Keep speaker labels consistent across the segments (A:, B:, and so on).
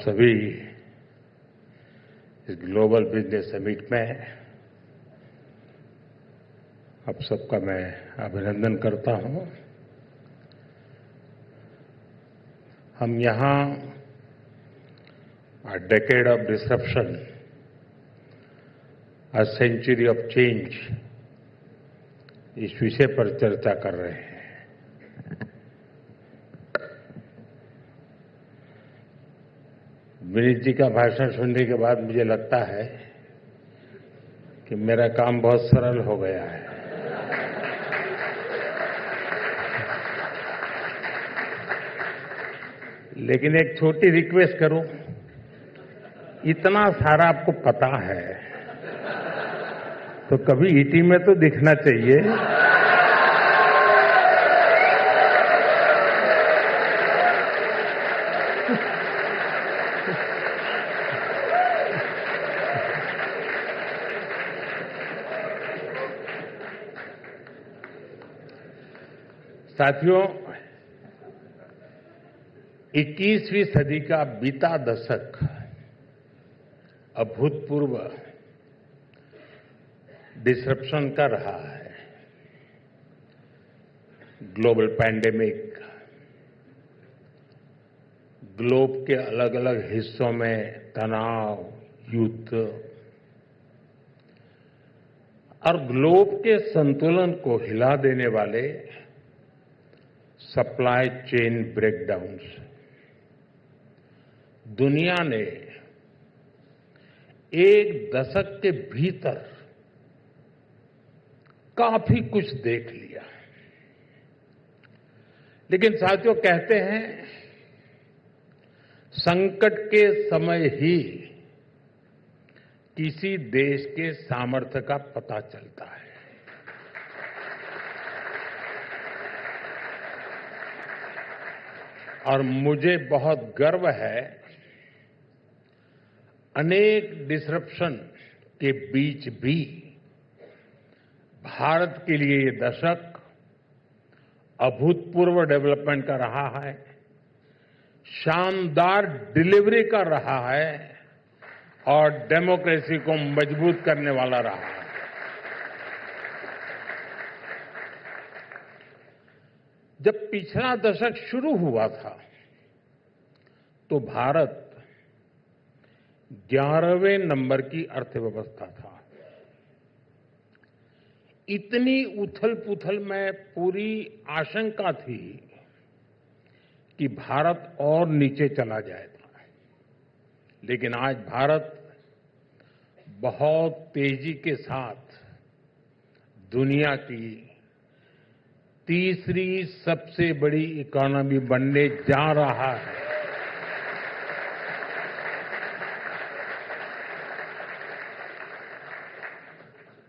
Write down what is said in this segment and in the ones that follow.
A: सभी इस global business summit में आप सबका मैं अभिनंदन करता हूं। हम यहां A decade of disruption, A century of change इस विषय पर चर्चा कर रहे हैं। विनीत जी का भाषण सुनने के बाद मुझे लगता है कि मेरा काम बहुत सरल हो गया है। लेकिन एक छोटी रिक्वेस्ट करूं, इतना सारा आपको पता है तो कभी ईटी में तो दिखना चाहिए। साथियों, 21वीं सदी का बीता दशक अभूतपूर्व डिसरप्शन का रहा है। ग्लोबल पैंडेमिक, ग्लोब के अलग अलग हिस्सों में तनाव, युद्ध और ग्लोब के संतुलन को हिला देने वाले सप्लाई चेन ब्रेकडाउन्स। दुनिया ने एक दशक के भीतर काफी कुछ देख लिया। लेकिन साथियों, कहते हैं संकट के समय ही किसी देश के सामर्थ्य का पता चलता है। और मुझे बहुत गर्व है, अनेक डिसरप्शन के बीच भी भारत के लिए ये दशक अभूतपूर्व डेवलपमेंट का रहा है, शानदार डिलीवरी कर रहा है और डेमोक्रेसी को मजबूत करने वाला रहा है। जब पिछला दशक शुरू हुआ था तो भारत 11वें नंबर की अर्थव्यवस्था था। इतनी उथल-पुथल में पूरी आशंका थी कि भारत और नीचे चला जाएगा। लेकिन आज भारत बहुत तेजी के साथ दुनिया की तीसरी सबसे बड़ी इकोनॉमी बनने जा रहा है।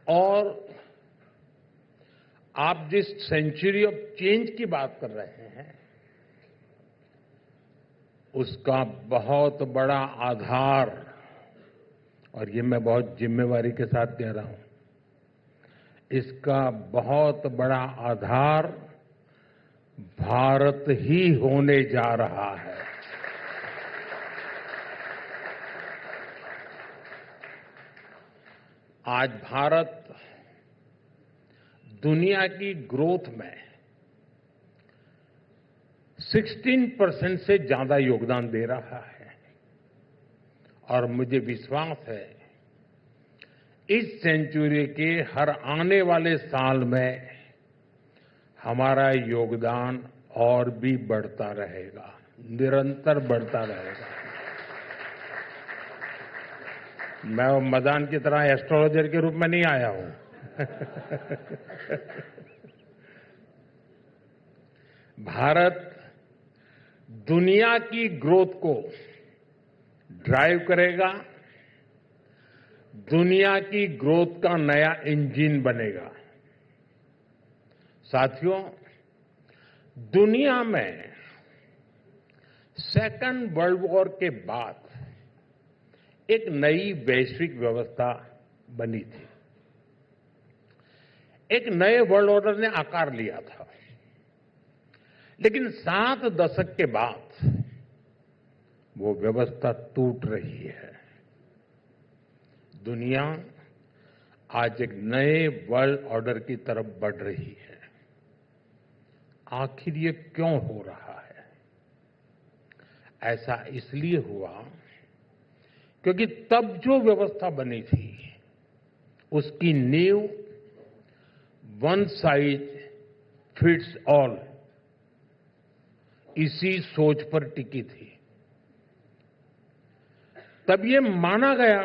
A: और आप जिस सेंचुरी ऑफ चेंज की बात कर रहे हैं, उसका बहुत बड़ा आधार, और ये मैं बहुत जिम्मेवारी के साथ कह रहा हूं, इसका बहुत बड़ा आधार भारत ही होने जा रहा है। आज भारत दुनिया की ग्रोथ में 16% से ज्यादा योगदान दे रहा है। और मुझे विश्वास है इस सेंचुरी के हर आने वाले साल में हमारा योगदान और भी बढ़ता रहेगा, निरंतर बढ़ता रहेगा। मैं वो मदान की तरह एस्ट्रोलॉजर के रूप में नहीं आया हूं। भारत दुनिया की ग्रोथ को ड्राइव करेगा, दुनिया की ग्रोथ का नया इंजन बनेगा। साथियों, दुनिया में सेकंड वर्ल्ड वॉर के बाद एक नई वैश्विक व्यवस्था बनी थी। एक नए वर्ल्ड ऑर्डर ने आकार लिया था। लेकिन 7 दशक के बाद वो व्यवस्था टूट रही है। दुनिया आज एक नए वर्ल्ड ऑर्डर की तरफ बढ़ रही है। आखिर ये क्यों हो रहा है? ऐसा इसलिए हुआ क्योंकि तब जो व्यवस्था बनी थी उसकी नींव वन साइज फिट्स ऑल इसी सोच पर टिकी थी। तब ये माना गया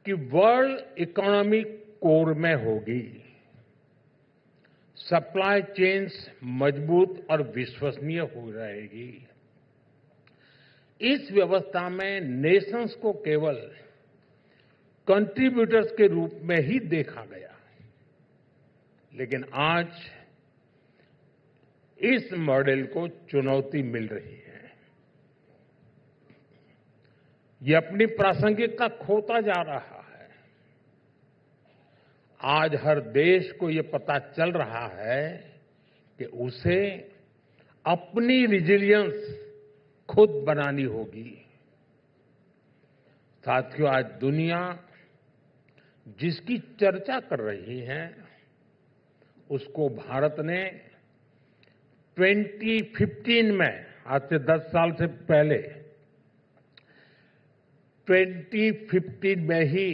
A: कि वर्ल्ड इकोनॉमी कोर में होगी, सप्लाई चेन्स मजबूत और विश्वसनीय हो रहेगी। इस व्यवस्था में नेशंस को केवल कंट्रीब्यूटर्स के रूप में ही देखा गया। लेकिन आज इस मॉडल को चुनौती मिल रही है। ये अपनी प्रासंगिकता खोता जा रहा है। आज हर देश को ये पता चल रहा है कि उसे अपनी रिजिलियंस खुद बनानी होगी। साथियों, आज दुनिया जिसकी चर्चा कर रही है उसको भारत ने 2015 में, आज से 10 साल से पहले 2015 में ही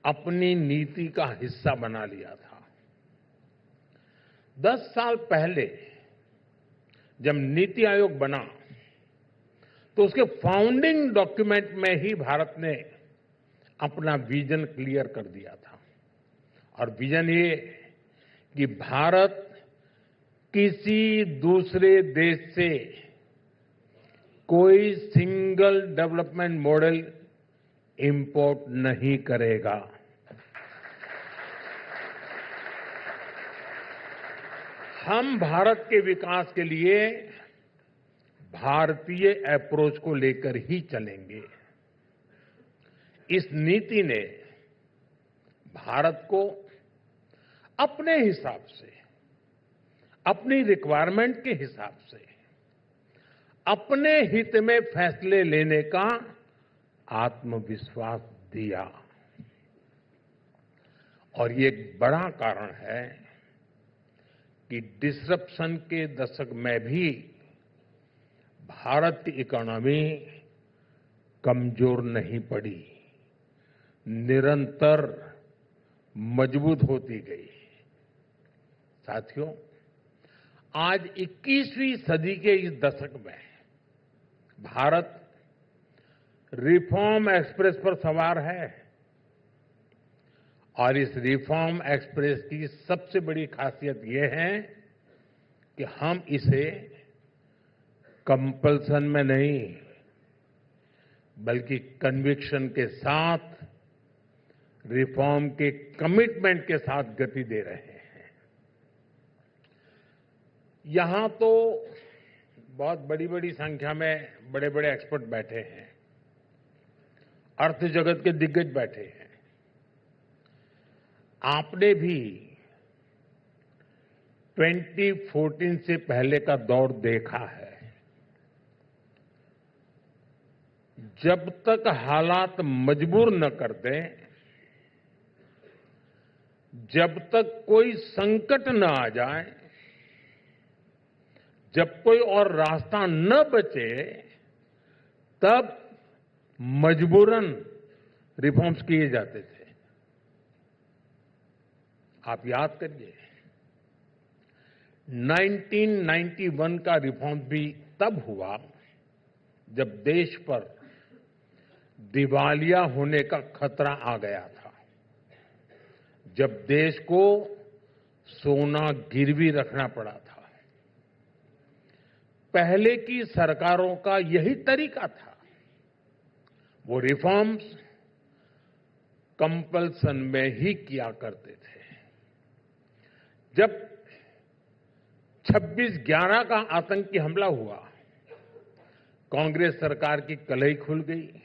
A: अपनी नीति का हिस्सा बना लिया था। 10 साल पहले जब नीति आयोग बना तो उसके फाउंडिंग डॉक्यूमेंट में ही भारत ने अपना विजन क्लियर कर दिया था। और विजन ये कि भारत किसी दूसरे देश से कोई सिंगल डेवलपमेंट मॉडल इंपोर्ट नहीं करेगा। हम भारत के विकास के लिए भारतीय अप्रोच को लेकर ही चलेंगे। इस नीति ने भारत को अपने हिसाब से, अपनी रिक्वायरमेंट के हिसाब से, अपने हित में फैसले लेने का आत्मविश्वास दिया। और ये एक बड़ा कारण है कि डिसरप्शन के दशक में भी भारत की इकोनॉमी कमजोर नहीं पड़ी, निरंतर मजबूत होती गई। साथियों, आज 21वीं सदी के इस दशक में भारत रिफॉर्म एक्सप्रेस पर सवार है। और इस रिफॉर्म एक्सप्रेस की सबसे बड़ी खासियत यह है कि हम इसे कंपल्सन में नहीं बल्कि कन्विक्शन के साथ, रिफॉर्म के कमिटमेंट के साथ गति दे रहे हैं। यहां तो बहुत बड़ी बड़ी संख्या में बड़े बड़े एक्सपर्ट बैठे हैं, अर्थ जगत के दिग्गज बैठे हैं। आपने भी 2014 से पहले का दौर देखा है। जब तक हालात मजबूर न कर दें, जब तक कोई संकट न आ जाए, जब कोई और रास्ता न बचे, तब मजबूरन रिफॉर्म्स किए जाते थे। आप याद करिए, 1991 का रिफॉर्म भी तब हुआ जब देश पर दिवालिया होने का खतरा आ गया था, जब देश को सोना गिरवी रखना पड़ा था। पहले की सरकारों का यही तरीका था। वो रिफॉर्म्स कंपल्सन में ही किया करते थे। जब 26/11 का आतंकी हमला हुआ, कांग्रेस सरकार की कलई खुल गई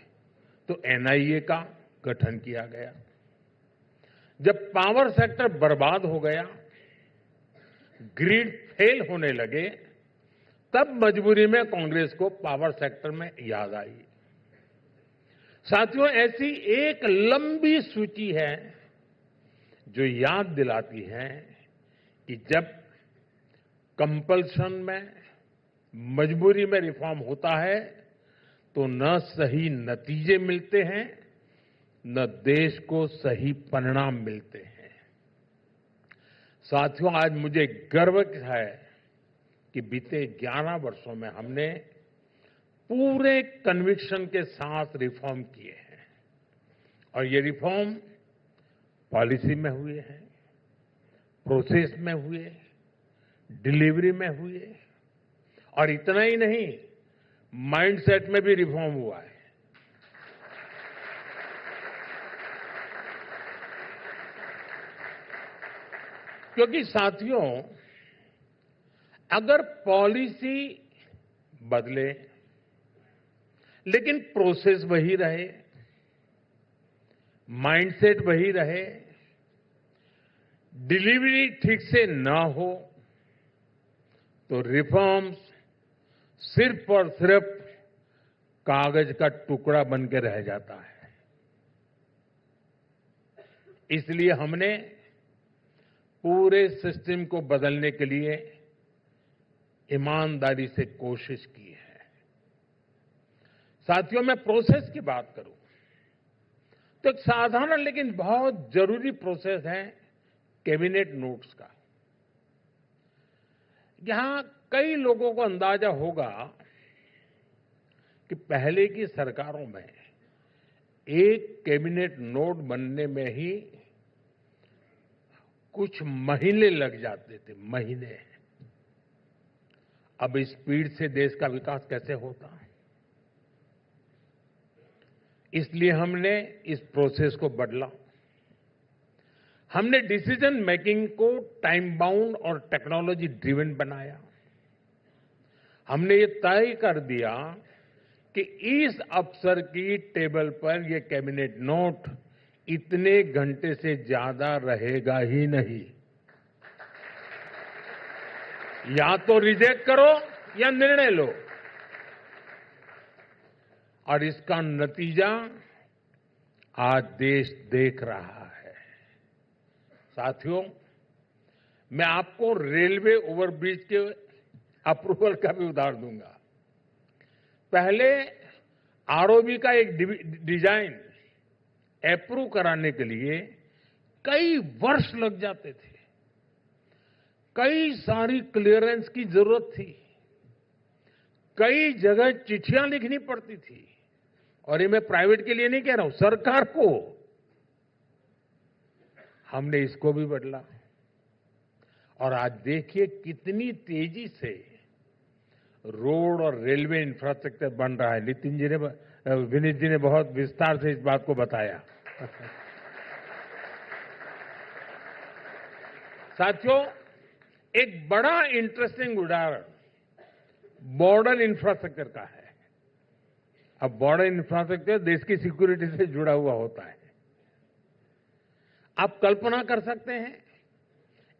A: तो एनआईए का गठन किया गया। जब पावर सेक्टर बर्बाद हो गया, ग्रिड फेल होने लगे, तब मजबूरी में कांग्रेस को पावर सेक्टर में याद आई। साथियों, ऐसी एक लंबी सूची है जो याद दिलाती है कि जब कंपल्शन में, मजबूरी में रिफॉर्म होता है तो न सही नतीजे मिलते हैं, न देश को सही परिणाम मिलते हैं। साथियों, आज मुझे गर्व है कि बीते 11 वर्षों में हमने पूरे कन्विक्शन के साथ रिफॉर्म किए हैं और ये रिफॉर्म पॉलिसी में हुए हैं, प्रोसेस में हुए, डिलीवरी में हुए और इतना ही नहीं, माइंडसेट में भी रिफॉर्म हुआ है। क्योंकि साथियों, अगर पॉलिसी बदले लेकिन प्रोसेस वही रहे, माइंडसेट वही रहे, डिलीवरी ठीक से ना हो तो रिफॉर्म्स सिर्फ और सिर्फ कागज का टुकड़ा बन के रह जाता है। इसलिए हमने पूरे सिस्टम को बदलने के लिए ईमानदारी से कोशिश की है। साथियों, मैं प्रोसेस की बात करूं तो एक साधारण लेकिन बहुत जरूरी प्रोसेस है कैबिनेट नोट्स का। यहां कई लोगों को अंदाजा होगा कि पहले की सरकारों में एक कैबिनेट नोट बनने में ही कुछ महीने लग जाते थे, महीने। अब इस स्पीड से देश का विकास कैसे होता? इसलिए हमने इस प्रोसेस को बदला। हमने डिसीजन मेकिंग को टाइम बाउंड और टेक्नोलॉजी ड्रिवन बनाया। हमने ये तय कर दिया कि इस अफसर की टेबल पर ये कैबिनेट नोट इतने घंटे से ज्यादा रहेगा ही नहीं। या तो रिजेक्ट करो या निर्णय लो। और इसका नतीजा आज देश देख रहा है। साथियों, मैं आपको रेलवे ओवरब्रिज के अप्रूवल का भी उदाहरण दूंगा। पहले आरओबी का एक डिजाइन अप्रूव कराने के लिए कई वर्ष लग जाते थे, कई सारी क्लियरेंस की जरूरत थी, कई जगह चिट्ठियां लिखनी पड़ती थी। और ये मैं प्राइवेट के लिए नहीं कह रहा हूं, सरकार को। हमने इसको भी बदला और आज देखिए कितनी तेजी से रोड और रेलवे इंफ्रास्ट्रक्चर बन रहा है। नितिन जी ने, विनीत जी ने बहुत विस्तार से इस बात को बताया। साथियों, एक बड़ा इंटरेस्टिंग उदाहरण बॉर्डर इंफ्रास्ट्रक्चर का है। अब बॉर्डर इंफ्रास्ट्रक्चर देश की सिक्योरिटी से जुड़ा हुआ होता है। आप कल्पना कर सकते हैं,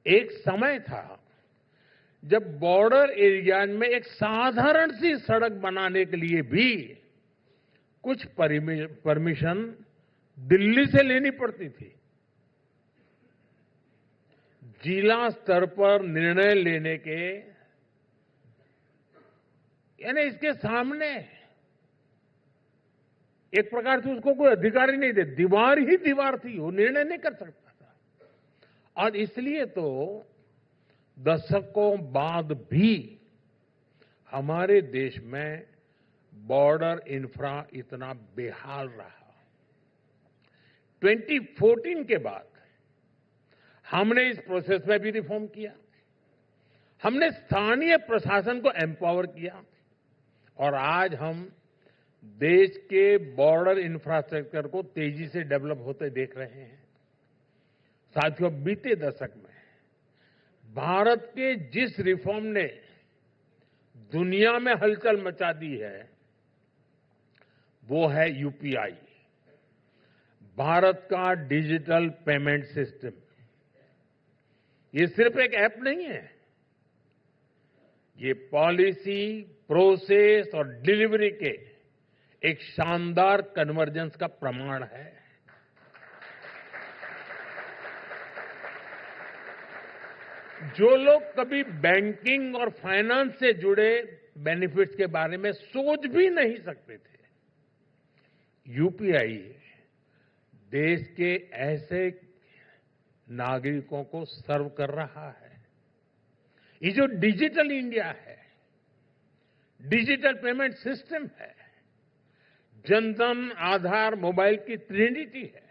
A: एक समय था जब बॉर्डर एरिया में एक साधारण सी सड़क बनाने के लिए भी कुछ परमिशन दिल्ली से लेनी पड़ती थी। जिला स्तर पर निर्णय लेने के, यानी इसके सामने एक प्रकार से उसको कोई अधिकार ही नहीं थे, दीवार ही दीवार थी, वो निर्णय नहीं कर सकता था। और इसलिए तो दशकों बाद भी हमारे देश में बॉर्डर इंफ्रा इतना बेहाल रहा। 2014 के बाद हमने इस प्रोसेस में भी रिफॉर्म किया। हमने स्थानीय प्रशासन को एम्पावर किया और आज हम देश के बॉर्डर इंफ्रास्ट्रक्चर को तेजी से डेवलप होते देख रहे हैं। साथियों, बीते दशक में भारत के जिस रिफॉर्म ने दुनिया में हलचल मचा दी है वो है यूपीआई, भारत का डिजिटल पेमेंट सिस्टम। ये सिर्फ एक ऐप नहीं है, ये पॉलिसी, प्रोसेस और डिलीवरी के एक शानदार कन्वर्जेंस का प्रमाण है। जो लोग कभी बैंकिंग और फाइनेंस से जुड़े बेनिफिट्स के बारे में सोच भी नहीं सकते थे, यूपीआई देश के ऐसे नागरिकों को सर्व कर रहा है। ये जो डिजिटल इंडिया है, डिजिटल पेमेंट सिस्टम है, जनधन, आधार, मोबाइल की ट्रिनिटी है,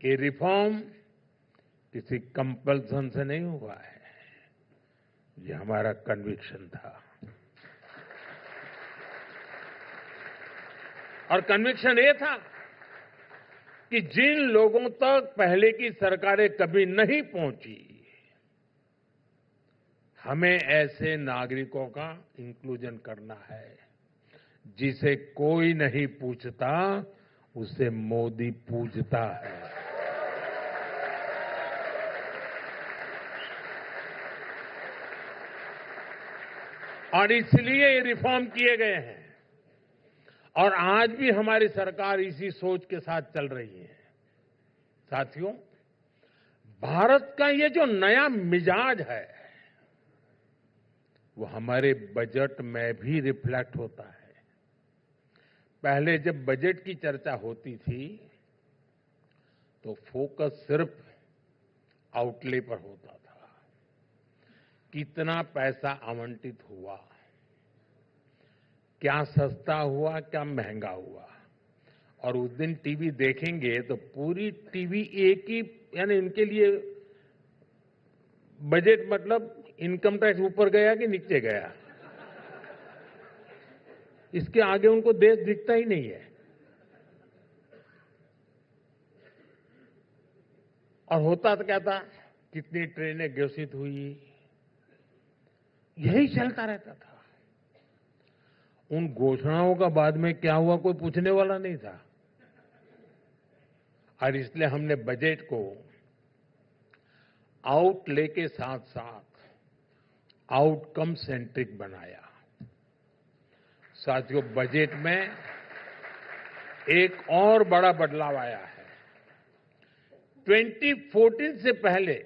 A: ये रिफॉर्म किसी कंपल्सन से नहीं हुआ है, ये हमारा कन्विक्शन था। और कन्विक्शन ये था कि जिन लोगों तक पहले की सरकारें कभी नहीं पहुंची, हमें ऐसे नागरिकों का इंक्लूजन करना है। जिसे कोई नहीं पूछता, उसे मोदी पूछता है। और इसलिए ये रिफॉर्म किए गए हैं। और आज भी हमारी सरकार इसी सोच के साथ चल रही है। साथियों, भारत का ये जो नया मिजाज है, वो हमारे बजट में भी रिफ्लेक्ट होता है। पहले जब बजट की चर्चा होती थी, तो फोकस सिर्फ आउटले पर होता था। कितना पैसा आवंटित हुआ, क्या सस्ता हुआ, क्या महंगा हुआ। और उस दिन टीवी देखेंगे तो पूरी टीवी एक ही, यानी इनके लिए बजट मतलब इनकम टैक्स ऊपर गया कि नीचे गया, इसके आगे उनको देश दिखता ही नहीं है। और होता तो क्या था, कितनी ट्रेनें घोषित हुई, यही चलता रहता था। उन घोषणाओं का बाद में क्या हुआ, कोई पूछने वाला नहीं था। और इसलिए हमने बजट को आउटले के साथ साथ आउटकम सेंट्रिक बनाया। साथियों, बजट में एक और बड़ा बदलाव आया है। 2014 से पहले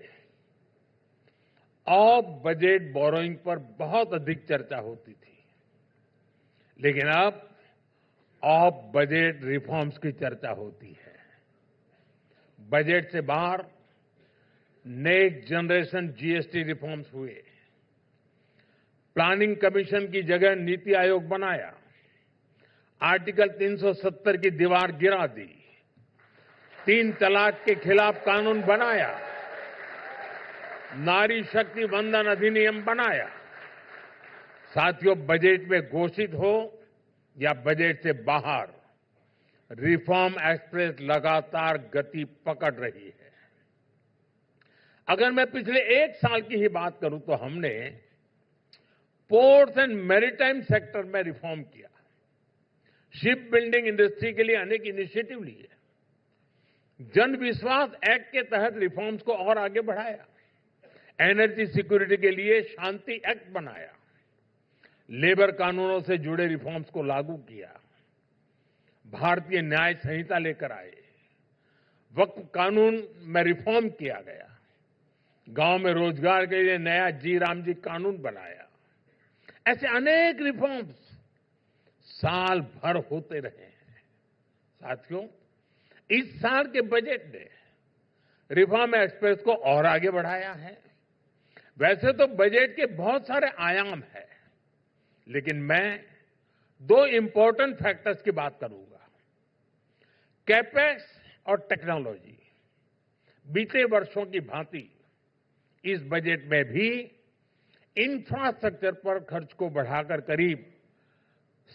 A: ऑफ बजट बोरोइंग पर बहुत अधिक चर्चा होती थी, लेकिन अब ऑफ बजट रिफॉर्म्स की चर्चा होती है। बजट से बाहर नेक्स्ट जनरेशन जीएसटी रिफॉर्म्स हुए, प्लानिंग कमीशन की जगह नीति आयोग बनाया, आर्टिकल 370 की दीवार गिरा दी, 3 तलाक के खिलाफ कानून बनाया, नारी शक्ति वंदन अधिनियम बनाया। साथियों, बजट में घोषित हो या बजट से बाहर, रिफॉर्म एक्सप्रेस लगातार गति पकड़ रही है। अगर मैं पिछले 1 साल की ही बात करूं तो हमने पोर्ट्स एंड मैरीटाइम सेक्टर में रिफॉर्म किया, शिप बिल्डिंग इंडस्ट्री के लिए अनेक इनिशिएटिव लिए, जन विश्वास एक्ट के तहत रिफॉर्म्स को और आगे बढ़ाया, एनर्जी सिक्योरिटी के लिए शांति एक्ट बनाया, लेबर कानूनों से जुड़े रिफॉर्म्स को लागू किया, भारतीय न्याय संहिता लेकर आए, वक्फ कानून में रिफॉर्म किया गया, गांव में रोजगार के लिए नया जी राम जी कानून बनाया। ऐसे अनेक रिफॉर्म्स साल भर होते रहे हैं। साथियों, इस साल के बजट ने रिफॉर्म एक्सप्रेस को और आगे बढ़ाया है। वैसे तो बजट के बहुत सारे आयाम हैं, लेकिन मैं 2 इंपॉर्टेंट फैक्टर्स की बात करूंगा, कैपेक्स और टेक्नोलॉजी। बीते वर्षों की भांति इस बजट में भी इंफ्रास्ट्रक्चर पर खर्च को बढ़ाकर करीब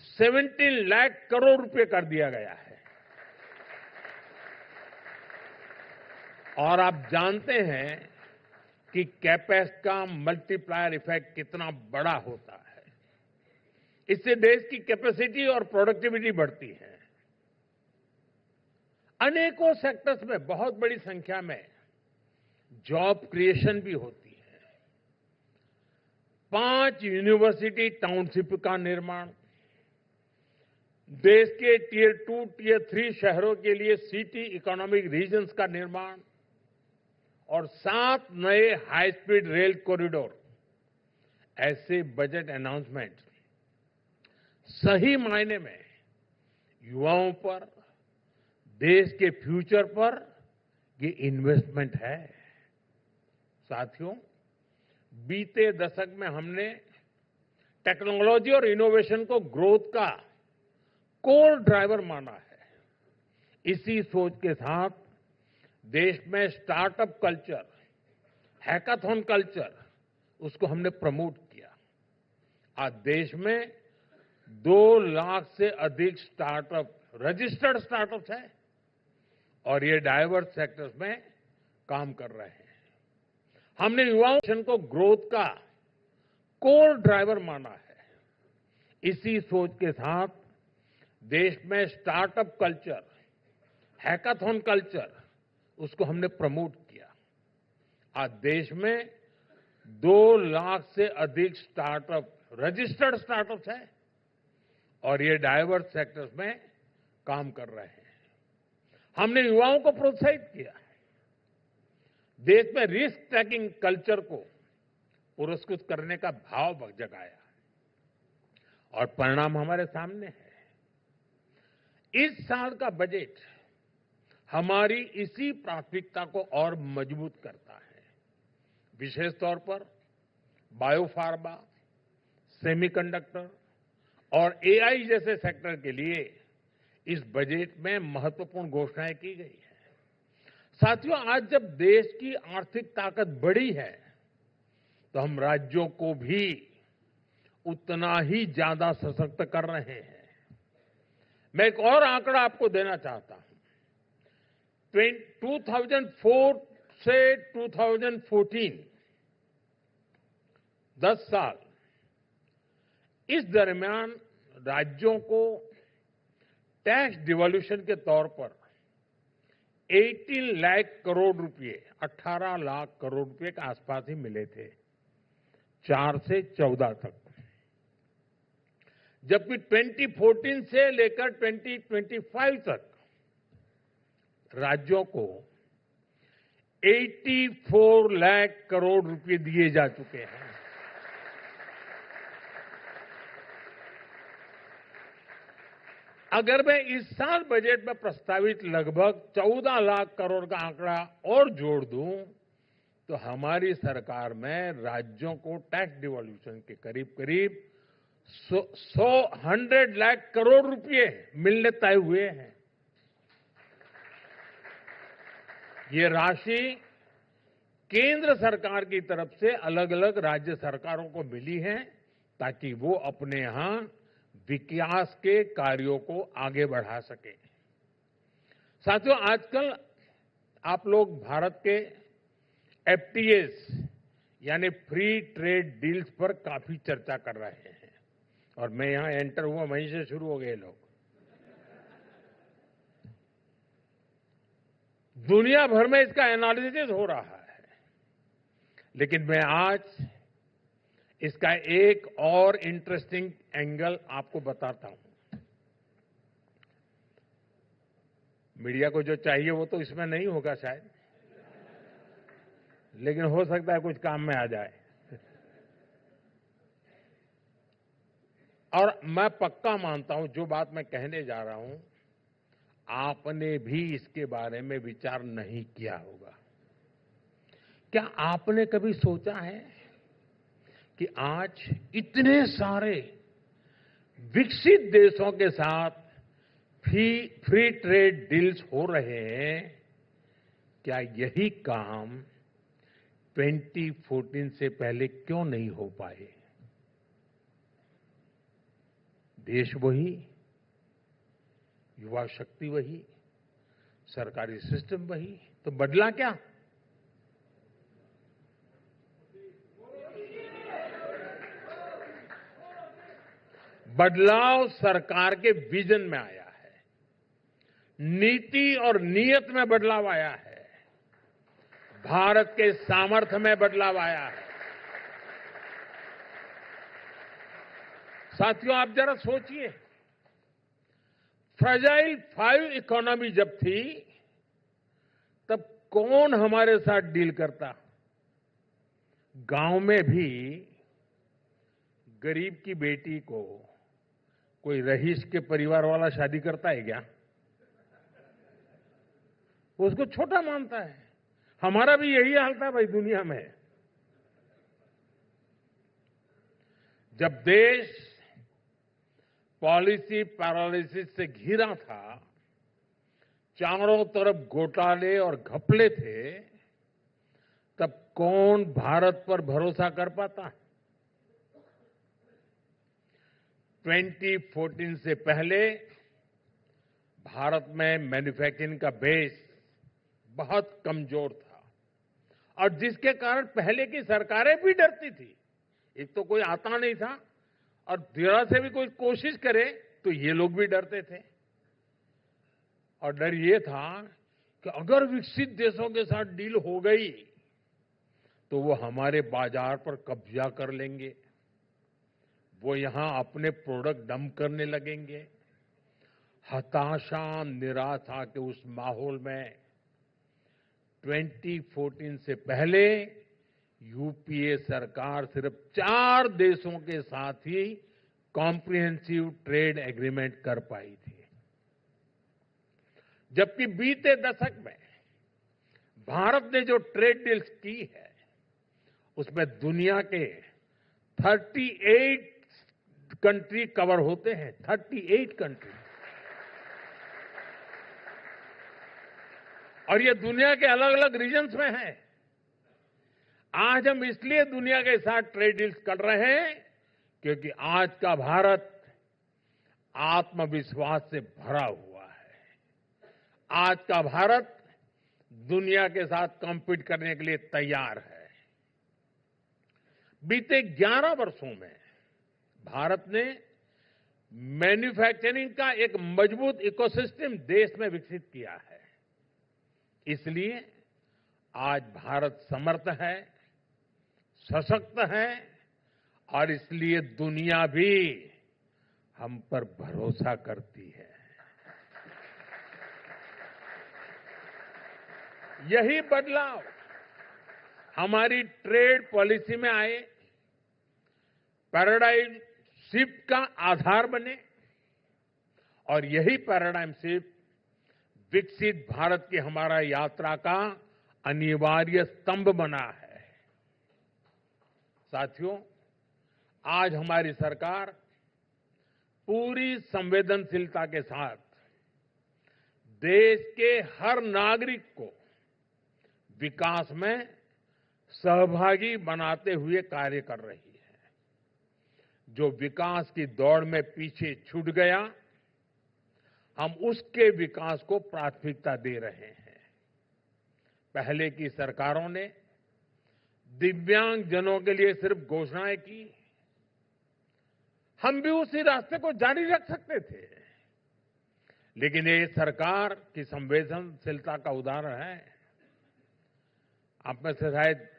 A: 17 लाख करोड़ रुपए कर दिया गया है। और आप जानते हैं कि कैपेक्स का मल्टीप्लायर इफेक्ट कितना बड़ा होता है। इससे देश की कैपेसिटी और प्रोडक्टिविटी बढ़ती है। अनेकों सेक्टर्स में बहुत बड़ी संख्या में जॉब क्रिएशन भी होती है। 5 यूनिवर्सिटी टाउनशिप का निर्माण, देश के टियर 2, टियर 3 शहरों के लिए सिटी इकोनॉमिक रीजन्स का निर्माण और 7 नए हाई स्पीड रेल कॉरिडोर, ऐसे बजट अनाउंसमेंट सही मायने में युवाओं पर, देश के फ्यूचर पर ये इन्वेस्टमेंट है। साथियों, बीते दशक में हमने टेक्नोलॉजी और इनोवेशन को ग्रोथ का कोर ड्राइवर माना है। इसी सोच के साथ देश में स्टार्टअप कल्चर, हैकाथॉन कल्चर, उसको हमने प्रमोट किया। आज देश में 2 लाख से अधिक स्टार्टअप, रजिस्टर्ड स्टार्टअप्स हैं और ये डाइवर्स सेक्टर्स में काम कर रहे हैं। हमने युवाओं को ग्रोथ का कोर ड्राइवर माना है। इसी सोच के साथ देश में स्टार्टअप कल्चर, हैकाथॉन कल्चर, उसको हमने प्रमोट किया। आज देश में 2 लाख से अधिक स्टार्टअप, रजिस्टर्ड स्टार्टअप्स हैं और ये डाइवर्स सेक्टर्स में काम कर रहे हैं। हमने युवाओं को प्रोत्साहित किया। देश में रिस्क टेकिंग कल्चर को पुरस्कृत करने का भाव जगाया और परिणाम हमारे सामने है। इस साल का बजट हमारी इसी प्राथमिकता को और मजबूत करता है। विशेष तौर पर बायोफार्मा, सेमीकंडक्टर और एआई जैसे सेक्टर के लिए इस बजट में महत्वपूर्ण घोषणाएं की गई है। साथियों, आज जब देश की आर्थिक ताकत बढ़ी है तो हम राज्यों को भी उतना ही ज्यादा सशक्त कर रहे हैं। मैं एक और आंकड़ा आपको देना चाहता हूं। 2004 से 2014, 10 साल, इस दरमियान राज्यों को टैक्स डिवोल्यूशन के तौर पर 18 लाख करोड़ रुपए, 18 लाख करोड़ रुपए के आसपास ही मिले थे 4 से 14 तक, जबकि 2014 से लेकर 2025 तक राज्यों को 84 लाख करोड़ रुपए दिए जा चुके हैं। अगर मैं इस साल बजट में प्रस्तावित लगभग 14 लाख करोड़ का आंकड़ा और जोड़ दूं तो हमारी सरकार में राज्यों को टैक्स डिवोल्यूशन के करीब 100 लाख करोड़ रुपए मिलने तय हुए हैं। ये राशि केंद्र सरकार की तरफ से अलग अलग राज्य सरकारों को मिली है ताकि वो अपने यहां विकास के कार्यों को आगे बढ़ा सके। साथियों, आजकल आप लोग भारत के एफटीएस यानी फ्री ट्रेड डील्स पर काफी चर्चा कर रहे हैं और मैं यहां एंटर हुआ, वहीं से शुरू हो गए लोग। दुनिया भर में इसका एनालिसिस हो रहा है, लेकिन मैं आज इसका एक और इंटरेस्टिंग एंगल आपको बताता हूं। मीडिया को जो चाहिए वो तो इसमें नहीं होगा शायद, लेकिन हो सकता है कुछ काम में आ जाए। और मैं पक्का मानता हूं जो बात मैं कहने जा रहा हूं, आपने भी इसके बारे में विचार नहीं किया होगा। क्या आपने कभी सोचा है कि आज इतने सारे विकसित देशों के साथ फ्री ट्रेड डील्स हो रहे हैं, क्या यही काम 2014 से पहले क्यों नहीं हो पाए? देश वही, युवा शक्ति वही, सरकारी सिस्टम वही, तो बदला क्या? बदलाव सरकार के विजन में आया है, नीति और नीयत में बदलाव आया है, भारत के सामर्थ्य में बदलाव आया है। साथियों, आप जरा सोचिए, फ्रेजाइल 5 इकोनॉमी जब थी तब कौन हमारे साथ डील करता? गांव में भी गरीब की बेटी को कोई रईस के परिवार वाला शादी करता है क्या? वो उसको छोटा मानता है। हमारा भी यही हाल था भाई दुनिया में। जब देश पॉलिसी पैरालिसिस से घिरा था, चारों तरफ घोटाले और घपले थे, तब कौन भारत पर भरोसा कर पाता? 2014 से पहले भारत में मैन्युफैक्चरिंग का बेस बहुत कमजोर था और जिसके कारण पहले की सरकारें भी डरती थी। एक तो कोई आता नहीं था और जरा से भी कोई कोशिश करे तो ये लोग भी डरते थे। और डर ये था कि अगर विकसित देशों के साथ डील हो गई तो वो हमारे बाजार पर कब्जा कर लेंगे, वो यहां अपने प्रोडक्ट डंप करने लगेंगे। हताशा, निराशा के उस माहौल में 2014 से पहले यूपीए सरकार सिर्फ 4 देशों के साथ ही कॉम्प्रिहेंसिव ट्रेड एग्रीमेंट कर पाई थी, जबकि बीते दशक में भारत ने जो ट्रेड डील्स की है उसमें दुनिया के 38 कंट्री कवर होते हैं। 38 कंट्री। और ये दुनिया के अलग अलग रीजन्स में है। आज हम इसलिए दुनिया के साथ ट्रेड डील्स कर रहे हैं क्योंकि आज का भारत आत्मविश्वास से भरा हुआ है। आज का भारत दुनिया के साथ कॉम्पीट करने के लिए तैयार है। बीते 11 वर्षों में भारत ने मैन्युफैक्चरिंग का एक मजबूत इकोसिस्टम देश में विकसित किया है। इसलिए आज भारत समर्थ है, सशक्त है और इसलिए दुनिया भी हम पर भरोसा करती है। यही बदलाव हमारी ट्रेड पॉलिसी में आए, पैराडाइम शिफ्ट का आधार बने और यही पैराडाइम शिफ्ट विकसित भारत की हमारा यात्रा का अनिवार्य स्तंभ बना है। साथियों, आज हमारी सरकार पूरी संवेदनशीलता के साथ देश के हर नागरिक को विकास में सहभागी बनाते हुए कार्य कर रही है। जो विकास की दौड़ में पीछे छूट गया, हम उसके विकास को प्राथमिकता दे रहे हैं। पहले की सरकारों ने दिव्यांगजनों के लिए सिर्फ घोषणाएं की। हम भी उसी रास्ते को जारी रख सकते थे, लेकिन ये सरकार की संवेदनशीलता का उदाहरण है। आप में से शायद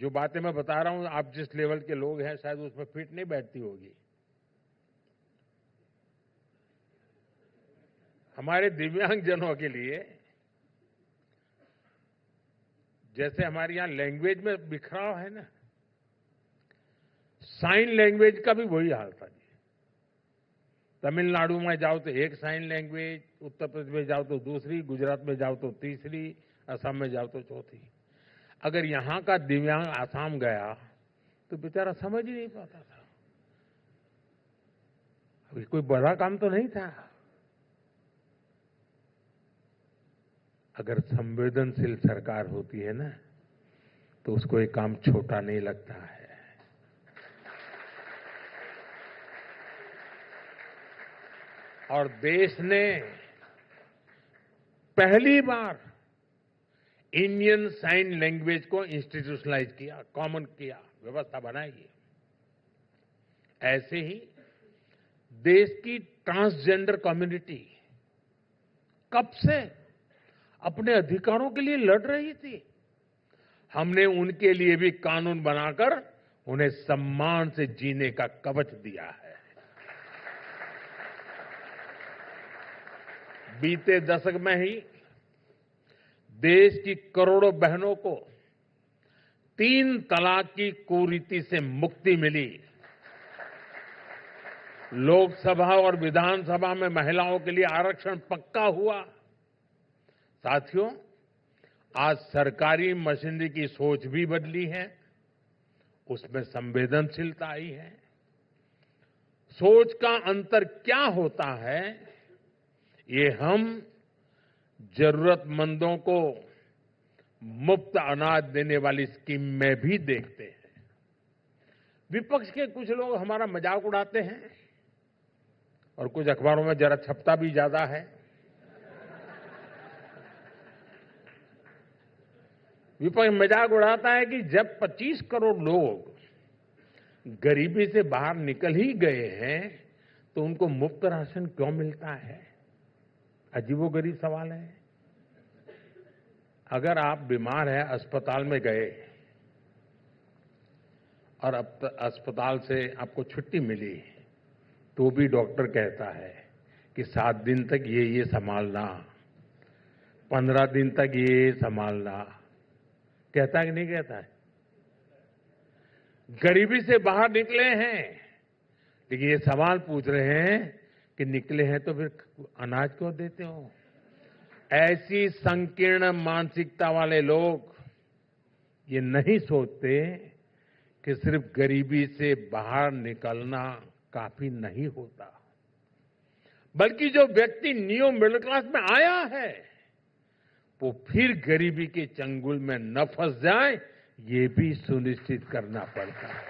A: जो बातें मैं बता रहा हूं, आप जिस लेवल के लोग हैं शायद उसमें फिट नहीं बैठती होगी। हमारे दिव्यांगजनों के लिए जैसे हमारे यहां लैंग्वेज में बिखराव है ना, साइन लैंग्वेज का भी वही हाल था जी। तमिलनाडु में जाओ तो एक साइन लैंग्वेज, उत्तर प्रदेश में जाओ तो दूसरी, गुजरात में जाओ तो तीसरी, असम में जाओ तो चौथी। अगर यहां का दिव्यांग आसाम गया तो बेचारा समझ ही नहीं पाता था। अभी कोई बड़ा काम तो नहीं था। अगर संवेदनशील सरकार होती है ना तो उसको ये काम छोटा नहीं लगता है। और देश ने पहली बार इंडियन साइन लैंग्वेज को इंस्टीट्यूशनलाइज किया, कॉमन किया, व्यवस्था बनाई। ऐसे ही देश की ट्रांसजेंडर कम्युनिटी कब से अपने अधिकारों के लिए लड़ रही थी। हमने उनके लिए भी कानून बनाकर उन्हें सम्मान से जीने का कवच दिया है। बीते दशक में ही देश की करोड़ों बहनों को 3 तलाक की कुरीति से मुक्ति मिली। लोकसभा और विधानसभा में महिलाओं के लिए आरक्षण पक्का हुआ। साथियों, आज सरकारी मशीनरी की सोच भी बदली है, उसमें संवेदनशीलता आई है। सोच का अंतर क्या होता है, ये हम जरूरतमंदों को मुफ्त अनाज देने वाली स्कीम में भी देखते हैं। विपक्ष के कुछ लोग हमारा मजाक उड़ाते हैं और कुछ अखबारों में जरा छपता भी ज्यादा है। विपक्ष मजाक उड़ाता है कि जब 25 करोड़ लोग गरीबी से बाहर निकल ही गए हैं तो उनको मुफ्त राशन क्यों मिलता है। अजीबोगरीब सवाल है। अगर आप बीमार हैं, अस्पताल में गए और अब अस्पताल से आपको छुट्टी मिली तो भी डॉक्टर कहता है कि 7 दिन तक ये संभालना, 15 दिन तक ये संभालना। कहता है कि नहीं कहता है। गरीबी से बाहर निकले हैं, लेकिन ये सवाल पूछ रहे हैं कि निकले हैं तो फिर अनाज क्यों देते हो। ऐसी संकीर्ण मानसिकता वाले लोग ये नहीं सोचते कि सिर्फ गरीबी से बाहर निकलना काफी नहीं होता, बल्कि जो व्यक्ति न्यू मिडिल क्लास में आया है वो फिर गरीबी के चंगुल में न फंस जाए, ये भी सुनिश्चित करना पड़ता है।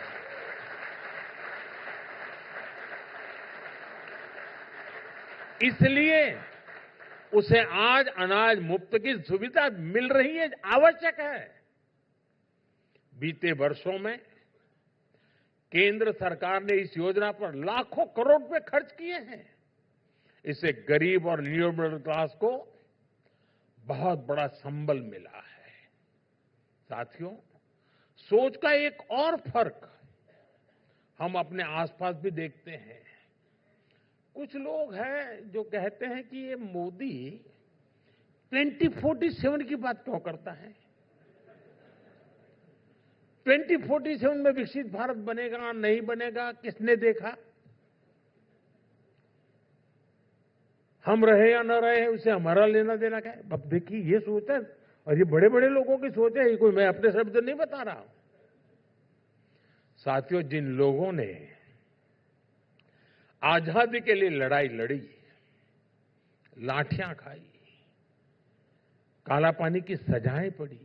A: इसलिए उसे आज अनाज मुफ्त की सुविधा मिल रही है, आवश्यक है। बीते वर्षों में केंद्र सरकार ने इस योजना पर लाखों करोड़ रुपए खर्च किए हैं। इससे गरीब और न्यू मिडिल क्लास को बहुत बड़ा संबल मिला है। साथियों, सोच का एक और फर्क हम अपने आसपास भी देखते हैं। कुछ लोग हैं जो कहते हैं कि ये मोदी 2047 की बात क्यों करता है। 2047 में विकसित भारत बनेगा नहीं बनेगा, किसने देखा। हम रहे या न रहे उससे हमारा लेना देना क्या है। अब देखिए, ये सोच है और ये बड़े बड़े लोगों की सोच है, ये कोई मैं अपने शब्द नहीं बता रहा हूं। साथियों, जिन लोगों ने आजादी के लिए लड़ाई लड़ी, लाठियां खाई, काला पानी की सजाएं पड़ी,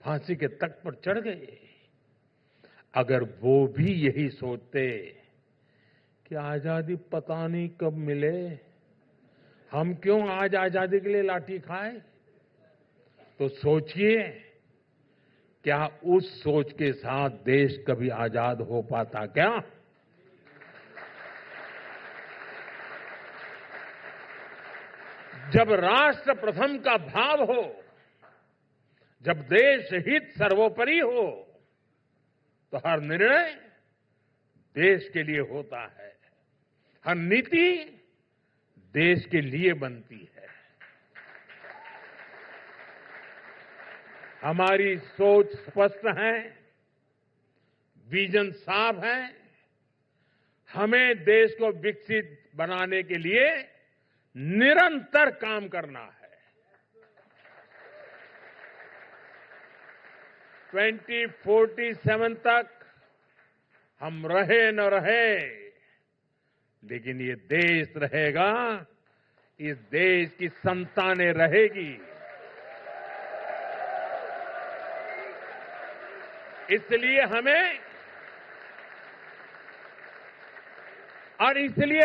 A: फांसी के तख्त पर चढ़ गए, अगर वो भी यही सोचते कि आजादी पता नहीं कब मिले, हम क्यों आज आजादी के लिए लाठी खाए, तो सोचिए क्या उस सोच के साथ देश कभी आजाद हो पाता क्या। जब राष्ट्र प्रथम का भाव हो, जब देश हित सर्वोपरि हो, तो हर निर्णय देश के लिए होता है, हर नीति देश के लिए बनती है। हमारी सोच स्पष्ट है, विजन साफ है। हमें देश को विकसित बनाने के लिए निरंतर काम करना है। 2047 तक हम रहे न रहे, लेकिन ये देश रहेगा, इस देश की संतानें रहेगी। इसलिए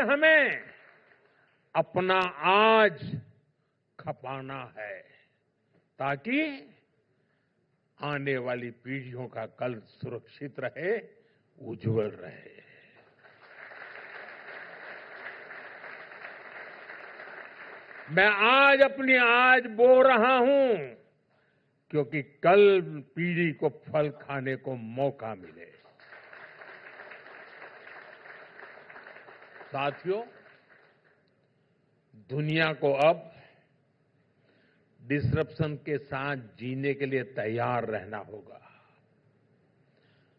A: हमें अपना आज खपाना है, ताकि आने वाली पीढ़ियों का कल सुरक्षित रहे, उज्जवल रहे। मैं आज अपनी आज बो रहा हूं क्योंकि कल पीढ़ी को फल खाने को मौका मिले। साथियों, दुनिया को अब डिसरप्शन के साथ जीने के लिए तैयार रहना होगा।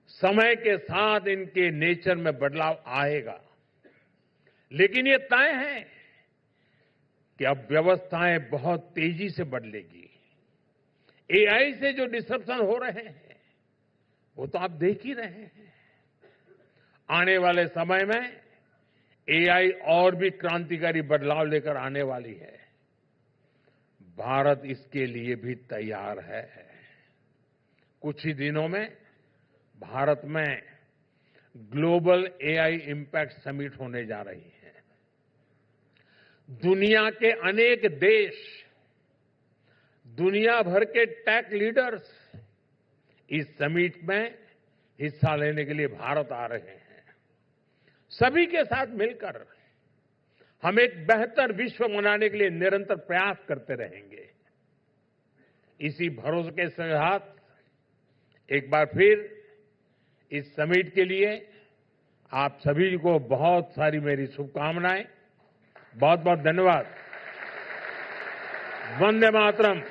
A: समय के साथ इनके नेचर में बदलाव आएगा, लेकिन ये तय है कि अब व्यवस्थाएं बहुत तेजी से बदलेगी। एआई से जो डिसरप्शन हो रहे हैं वो तो आप देख ही रहे हैं। आने वाले समय में एआई और भी क्रांतिकारी बदलाव लेकर आने वाली है। भारत इसके लिए भी तैयार है। कुछ ही दिनों में भारत में ग्लोबल एआई इम्पैक्ट समिट होने जा रही है। दुनिया के अनेक देश, दुनिया भर के टेक लीडर्स इस समिट में हिस्सा लेने के लिए भारत आ रहे हैं। सभी के साथ मिलकर हम एक बेहतर विश्व बनाने के लिए निरंतर प्रयास करते रहेंगे। इसी भरोसे के साथ एक बार फिर इस समिट के लिए आप सभी को बहुत सारी मेरी शुभकामनाएं। बहुत बहुत धन्यवाद। वंदे मातरम।